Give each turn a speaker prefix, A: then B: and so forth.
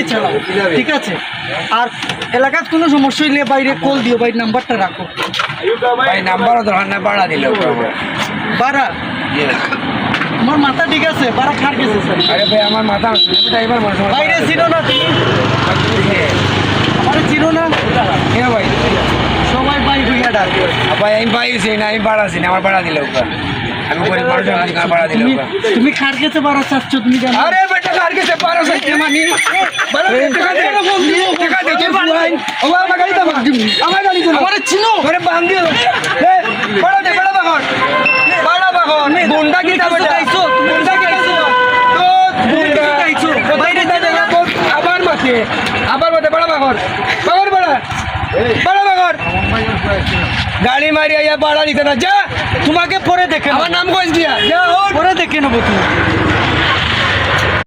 A: গাড়ি চালাও, ঠিক আছে? আর এলাকার কোনো সমস্যা হইলে বাইরে কল দিও, ভাই নাম্বারটা রাখো।
B: ভাই নাম্বারও দরকার না, ভাড়া দিলে
A: বাড়া আমার মাথা ঠিক আছে, বাড়া খার গেছে স্যার।
B: আরে ভাই আমার মাথা ড্রাইভার মানুষ
A: বাইরে চিনো না তুমি, আমার চিনো না
B: কেন ভাই?
A: সবাই বাই হইয়া ডাকে।
B: ভাই আমি পাইছি না, আমি ভাড়া আছি না, আমার ভাড়া দিলে আমি গরিব মানুষ আমার ভাড়া দিলে
A: তুমি খার গেছে বাড়া চাচ্ছ, তুমি জানো?
B: আরে বেটা কার গেছে 1200 মানি বড় টাকা দে টাকা দে তুই ভাই আমার গাড়ি দাও, আমার গাড়ি দাও,
A: আমারে চিনো?
B: আরে বাঁধ দিও এ বড় দে বড় বাগর গুন্ডা কি তা বেটা
A: গাইছো, তুমি
B: গুন্ডা কি গাইছো তো গুন্ডা
A: গাইছো,
B: বাইরে যা যা আবার মাকে আবার বড় বড় বাগর বাগর বড় বড় বাগর গাড়ি মারি আইয়া ভাড়া দিতে না, যা
A: তোমাকে পরে দেখে
B: আমার নাম কইস দিয়া যা
A: পরে দেখে নেবো তুমি।